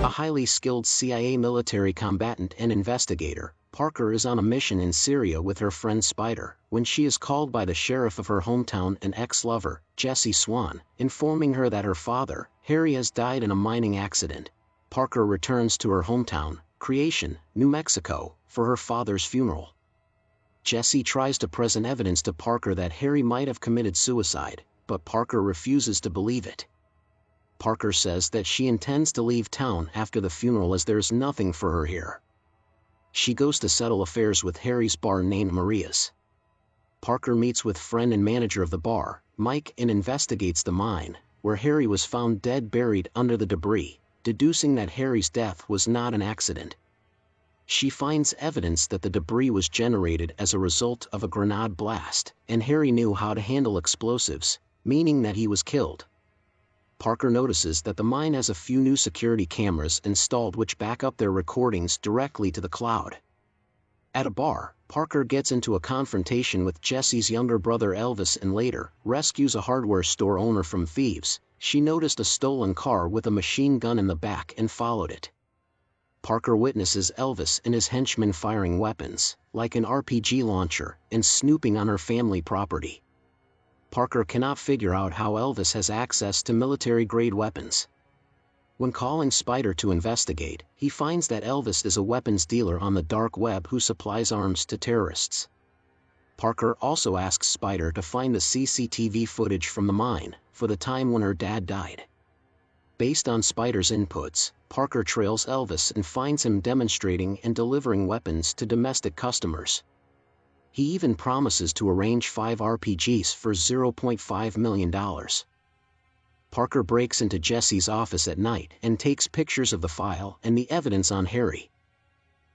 highly skilled CIA military combatant and investigator, Parker is on a mission in Syria with her friend Spider, when she is called by the sheriff of her hometown and ex-lover, Jesse Swan, informing her that her father, Harry, has died in a mining accident. Parker returns to her hometown, Creation, New Mexico, for her father's funeral. Jesse tries to present evidence to Parker that Harry might have committed suicide, but Parker refuses to believe it. Parker says that she intends to leave town after the funeral as there's nothing for her here. She goes to settle affairs with Harry's bar named Maria's. Parker meets with friend and manager of the bar, Mike, and investigates the mine, where Harry was found dead buried under the debris, deducing that Harry's death was not an accident. She finds evidence that the debris was generated as a result of a grenade blast, and Harry knew how to handle explosives, meaning that he was killed. Parker notices that the mine has a few new security cameras installed which back up their recordings directly to the cloud. At a bar, Parker gets into a confrontation with Jesse's younger brother Elvis and later rescues a hardware store owner from thieves. She noticed a stolen car with a machine gun in the back and followed it. Parker witnesses Elvis and his henchmen firing weapons, like an RPG launcher, and snooping on her family property. Parker cannot figure out how Elvis has access to military-grade weapons. When calling Spider to investigate, he finds that Elvis is a weapons dealer on the dark web who supplies arms to terrorists. Parker also asks Spider to find the CCTV footage from the mine, for the time when her dad died. Based on Spider's inputs, Parker trails Elvis and finds him demonstrating and delivering weapons to domestic customers. He even promises to arrange 5 RPGs for $0.5 million. Parker breaks into Jesse's office at night and takes pictures of the file and the evidence on Harry.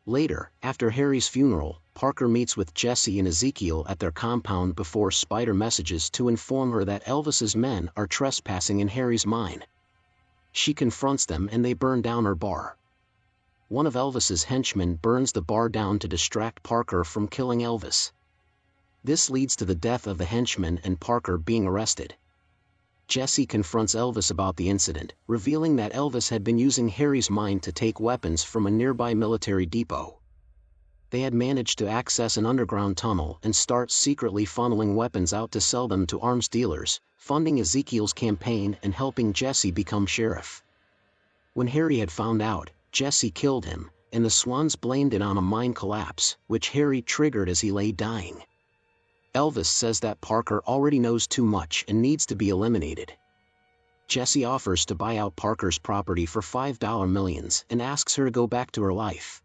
Later, after Harry's funeral, Parker meets with Jesse and Ezekiel at their compound before Spider messages to inform her that Elvis's men are trespassing in Harry's mine. She confronts them and they burn down her bar. One of Elvis's henchmen burns the bar down to distract Parker from killing Elvis. This leads to the death of the henchman and Parker being arrested. Jesse confronts Elvis about the incident, revealing that Elvis had been using Harry's mine to take weapons from a nearby military depot. They had managed to access an underground tunnel and start secretly funneling weapons out to sell them to arms dealers, funding Ezekiel's campaign and helping Jesse become sheriff. When Harry had found out, Jesse killed him, and the Swans blamed it on a mine collapse, which Harry triggered as he lay dying. Elvis says that Parker already knows too much and needs to be eliminated. Jesse offers to buy out Parker's property for $5 millions and asks her to go back to her life.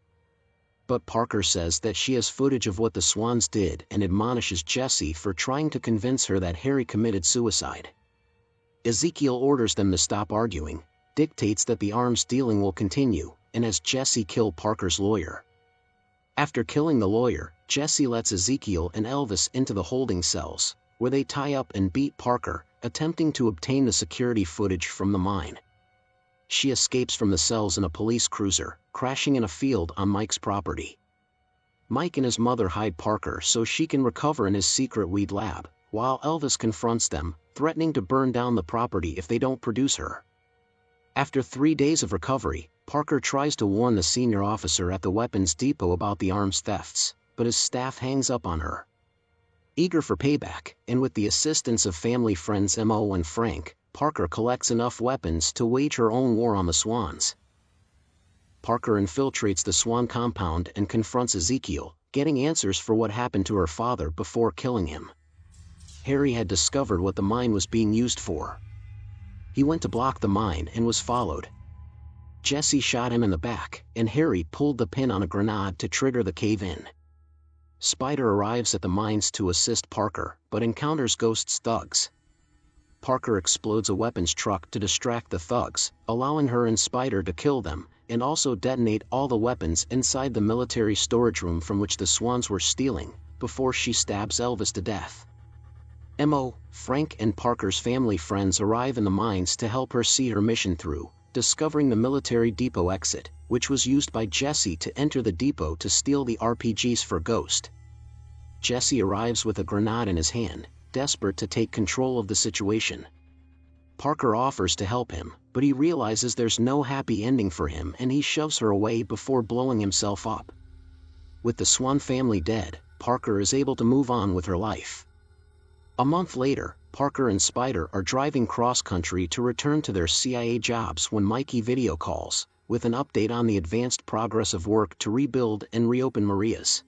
But Parker says that she has footage of what the Swans did and admonishes Jesse for trying to convince her that Harry committed suicide. Ezekiel orders them to stop arguing, dictates that the arms dealing will continue, and has Jesse kill Parker's lawyer. After killing the lawyer, Jesse lets Ezekiel and Elvis into the holding cells, where they tie up and beat Parker, attempting to obtain the security footage from the mine. She escapes from the cells in a police cruiser, crashing in a field on Mike's property. Mike and his mother hide Parker so she can recover in his secret weed lab, while Elvis confronts them, threatening to burn down the property if they don't produce her. After 3 days of recovery, Parker tries to warn the senior officer at the weapons depot about the arms thefts, but his staff hangs up on her. Eager for payback, and with the assistance of family friends Mo and Frank, Parker collects enough weapons to wage her own war on the Swans. Parker infiltrates the Swan compound and confronts Ezekiel, getting answers for what happened to her father before killing him. Harry had discovered what the mine was being used for. He went to block the mine and was followed. Jesse shot him in the back, and Harry pulled the pin on a grenade to trigger the cave-in. Spider arrives at the mines to assist Parker, but encounters Ghost's thugs. Parker explodes a weapons truck to distract the thugs, allowing her and Spider to kill them, and also detonate all the weapons inside the military storage room from which the Swans were stealing, before she stabs Elvis to death. Mo, Frank and Parker's family friends arrive in the mines to help her see her mission through, discovering the military depot exit, which was used by Jesse to enter the depot to steal the RPGs for Ghost. Jesse arrives with a grenade in his hand, desperate to take control of the situation. Parker offers to help him, but he realizes there's no happy ending for him and he shoves her away before blowing himself up. With the Swan family dead, Parker is able to move on with her life. A month later, Parker and Spider are driving cross-country to return to their CIA jobs when Mikey video calls, with an update on the advanced progress of work to rebuild and reopen Maria's